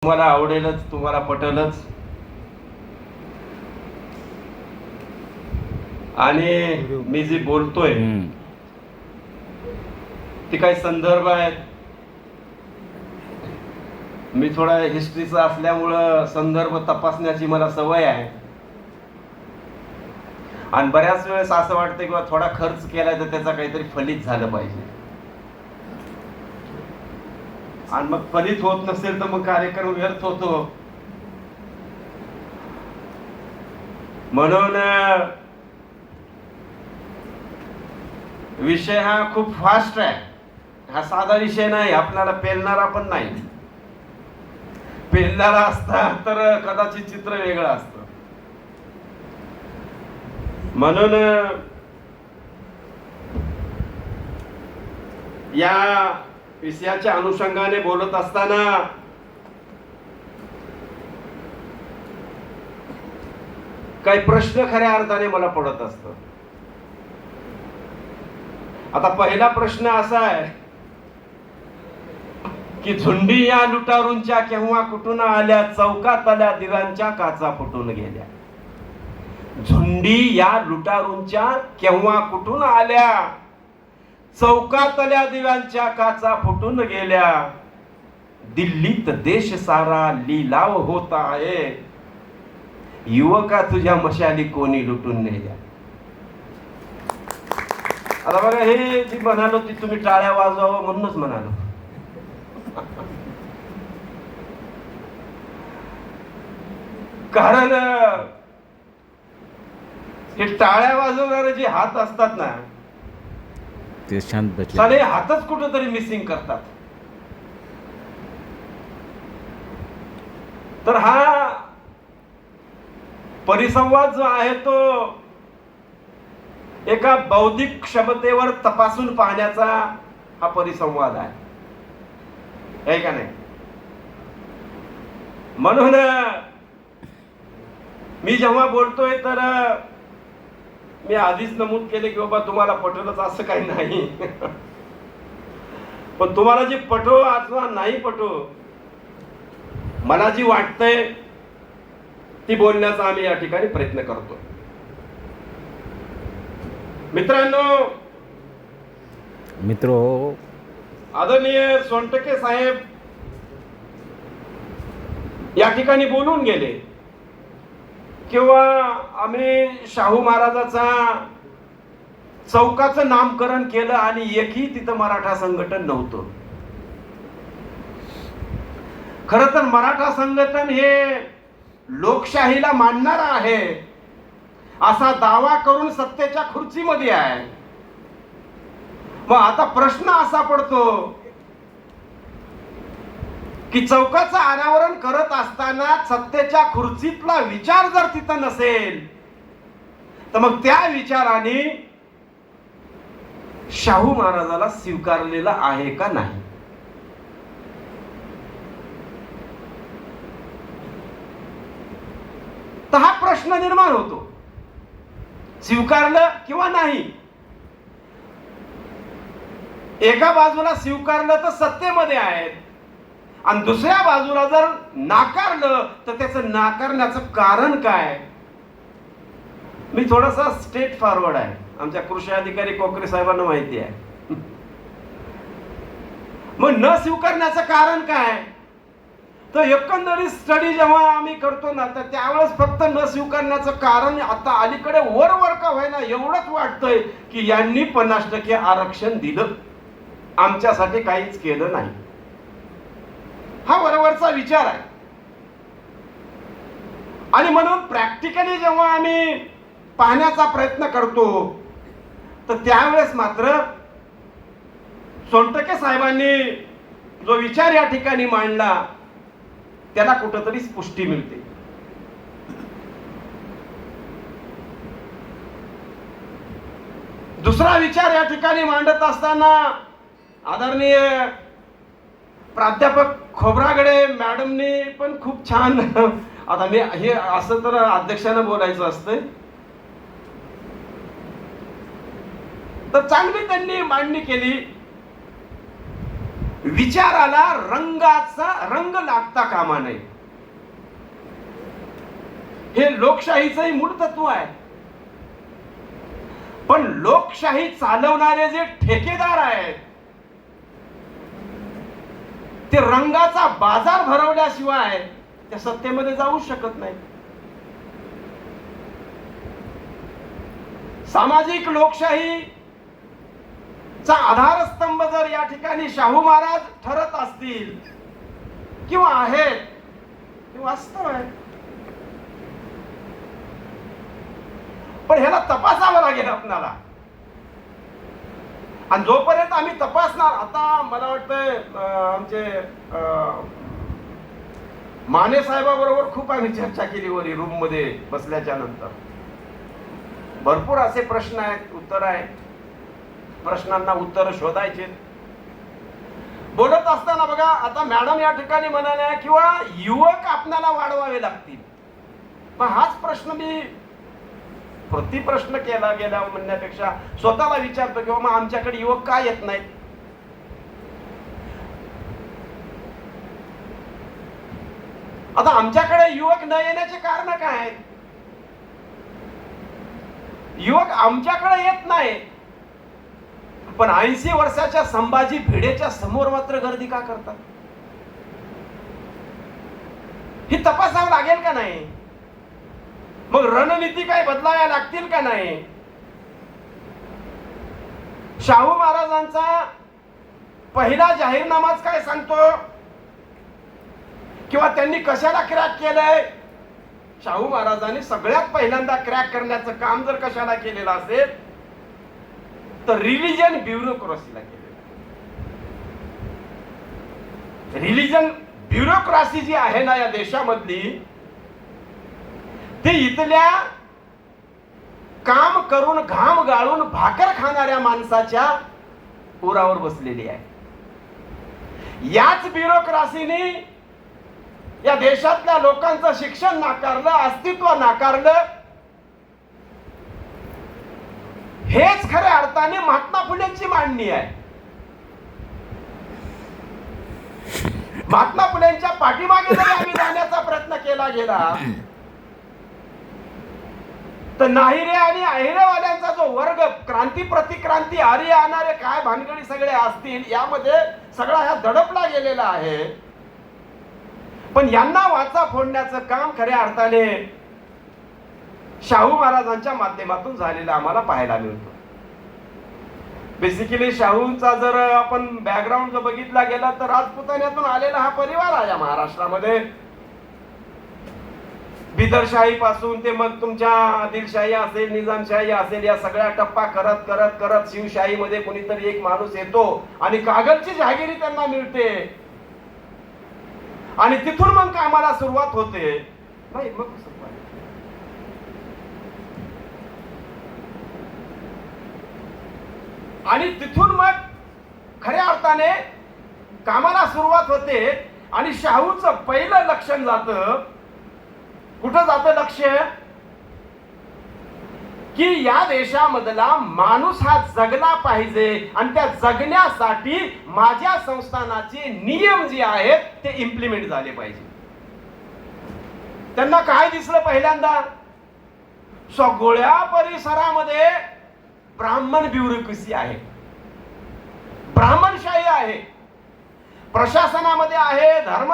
तुम्हाला आवडेलच, तुम्हाला पटेलच. आणि मी जे बोलतोय ते काही संदर्भ आहेत. मी थोडा हिस्ट्रीचा असल्यामुळं संदर्भ तपासण्याची मला सवय आहे. आणि बऱ्याच वेळेस असं वाटतं किंवा थोडा खर्च केला तर त्याचा काहीतरी फलित झालं पाहिजे. आणि मग फलित होत नसेल तर मग कार्यक्रम व्यर्थ होतो. म्हणून विषय हा खूप फास्ट आहे. हा साधा विषय नाही, आपल्याला पेलणारा पण नाही. पेलणारा असता तर कदाचित चित्र वेगळं असतं. म्हणून या विषयाच्या अनुषंगाने बोलत असताना काही प्रश्न खऱ्या अर्थाने मला पडत असतात. आता पहिला प्रश्न असा आहे की झुंडी या लुटारूंच्या केव्हा कुठून आल्या, चौकात आल्या दिव्यांच्या काचा फुटून गेल्या. झुंडी या लुटारूंच्या केव्हा कुठून आल्या, चौकात आल्या दिव्यांच्या काचा फुटून गेल्या. दिल्लीत देश सारा लिलाव होत आहे, युवका तुझ्या मशाली कोणी लुटून नेल्या. आता बघा, हे जी म्हणालो ती तुम्ही टाळ्या वाजवावं म्हणूनच म्हणालो. कारण हे टाळ्या वाजवणारे जे हात असतात ना, ते शांत बसले, साले हातच कुठेतरी मिसिंग करतात. तर हा परिसंवाद जो आहे तो एका बौद्धिक क्षमतेवर तपासून पाहण्याचा हा परिसंवाद आहे का नाही. म्हणून मी जेव्हा बोलतोय तर मी आधीच नमूद केले की बाबा तुम्हाला पटलंच असं काही नाही. पण तुम्हाला जी पटो अथवा नाही पटो, मला जी वाटतंय ती बोलण्याचा आम्ही या ठिकाणी प्रयत्न करतो. मित्रो, आदरणीय सोनटके साहेब या ठिकाणी बोलून गेले किंवा आम्ही शाहू महाराजाचा चौकाचं नामकरण केलं आणि एकही तिथं मराठा संघटन नव्हतं. खरं तर मराठा संघटन हे लोकशाहीला मानणार आहे असा दावा करून सत्तेच्या खुर्चीमध्ये आहे. मग आता प्रश्न असा पडतो की चौकाचं अनावरण करत असताना सत्तेच्या खुर्चीतला विचार जर तिथं नसेल तर मग त्या विचाराने शाहू महाराजाला स्वीकारलेला आहे का नाही. तर हा प्रश्न निर्माण होतो, स्वीकारलं किंवा नाही. एका बाजूला स्वीकारलं तर सत्तेमध्ये आहेत आणि दुसऱ्या बाजूला जर नाकारलं तर त्याचं नाकारण्याचं कारण काय. मी थोडासा स्ट्रेट फॉरवर्ड आहे, आमच्या कृषी अधिकारी कोकरे साहेबांना माहिती आहे. मग न स्वीकारण्याचं कारण काय, तर एकंदरीत स्टडी जेव्हा आम्ही करतो ना तर त्यावेळेस फक्त न स्वीकारण्याचं कारण आता अलीकडे वर का व्हायला एवढंच वाटतंय की यांनी 50% आरक्षण दिलं, आमच्यासाठी काहीच केलं नाही. हा वरवरचा विचार आहे. आणि म्हणून प्रॅक्टिकली जेव्हा आम्ही पाहण्याचा प्रयत्न करतो तर त्यावेळेस मात्र सोनटके साहेबांनी जो विचार या ठिकाणी मांडला त्याला कुठंतरी पुष्टी मिळते. दुसरा विचार या ठिकाणी मांडत असताना आदरणीय प्राध्यापक खोब्रागडे मॅडमनी पण खूप छान, आता मी हे असं तर अध्यक्षांना बोलायचं असतं तर चांगली त्यांनी मांडणी केली विचाराला रंगाचा रंग लागता कामा नये. हे लोकशाहीचंही मूळ तत्व आहे. पण लोकशाही चालवणारे जे ठेकेदार आहेत ते रंगाचा बाजार भरवल्याशिवाय त्या सत्तेमध्ये जाऊ शकत नाही. सामाजिक लोकशाहीचा आधारस्तंभ जर या ठिकाणी शाहू महाराज ठरत असतील किंवा आहेत, ते वास्तव आहे. पण ह्याला तपासावं लागेल आपल्याला. आणि जोपर्यंत आम्ही तपासणार, आता मला वाटतंय आमचे माने साहेबाबरोबर खूप आम्ही चर्चा केली वरी रूम मध्ये बसल्याच्या नंतर. भरपूर असे प्रश्न आहेत, उत्तर आहेत, प्रश्नांना उत्तर शोधायचे. बोलत असताना बघा, आता मॅडम या ठिकाणी म्हणाल्या किंवा युवक आपल्याला वाढवावे लागतील. पण हाच प्रश्न मी प्रतिप्रश्न केला गेला म्हणण्यापेक्षा स्वतःला विचारतो किंवा मग आमच्याकडे युवक का येत नाहीत. आता आमच्याकडे युवक न येण्याचे कारण काय आहेत? युवक आमच्याकडे येत नाही, पण 80 वर्षाच्या संभाजी भिडेच्या समोर मात्र गर्दी का करतात? ही तपासावं लागेल का नाही? मग रणनीती काय बदलाव्या लागतील का नाही? शाहू महाराजांचा पहिला जाहीरनामाच काय सांगतो किंवा त्यांनी कशाला क्रॅक केलंय? शाहू महाराजांनी सगळ्यात पहिल्यांदा क्रॅक करण्याचं काम जर कशाला केलेलं असेल तर रिलिजन ब्युरोक्रसीला केलेलं. रिलिजन ब्युरोक्रसी जी आहे ना या देशामधली, ती इथल्या काम करून घाम गाळून भाकर खाणाऱ्या माणसाच्या उरावर बसलेली आहे. याच ब्युरोक्रसीने या देशातल्या लोकांचं शिक्षण नाकारलं, अस्तित्व नाकारलं. हेच खऱ्या अर्थाने महात्मा फुलेंची मांडणी आहे. महात्मा फुलेंच्या पाठीमागे जरी आम्ही जाण्याचा प्रयत्न केला गेला तर नाहिरे आणि अहिरेवाल्यांचा जो वर्ग, क्रांती प्रतिक्रांती आर्य आणणारे काय भानगडी सगळे असतील, यामध्ये सगळा ह्या दडपला गेलेला आहे. पण यांना वाचा फोडण्याचं काम खऱ्या अर्थाने शाहू महाराजांच्या माध्यमातून झालेलं आम्हाला पाहायला मिळतं. बेसिकली शाहूंचा जर आपण बॅकग्राऊंड जर बघितला गेला तर राजपुतान्यातून आलेला हा परिवार आहे महाराष्ट्रामध्ये. बिदरशाही पासून ते मग तुमच्या आदिलशाही असेल, निजामशाही असेल, या सगळ्या टप्पा करत करत करत शिवशाही मध्ये कोणीतरी एक माणूस येतो आणि कागलची जहागिरी त्यांना मिळते आणि तिथून मग कामाला सुरुवात होते. नाही मग आणि तिथून मग खऱ्या अर्थाने कामाला सुरुवात होते आणि शाहूचं पहिलं लक्षण जातं. कुठं जातं लक्ष? की या देशामधला माणूस हा जगला पाहिजे आणि त्या जगण्यासाठी माझ्या संस्थानाचे नियम जे आहेत ते इम्प्लिमेंट झाले पाहिजे. त्यांना काय दिसलं पहिल्यांदा? सगळ्या परिसरामध्ये ब्राह्मण ब्युरोक्रेसी आहे, ब्राह्मणशाही आहे, प्रशासनामध्ये आहे, धर्म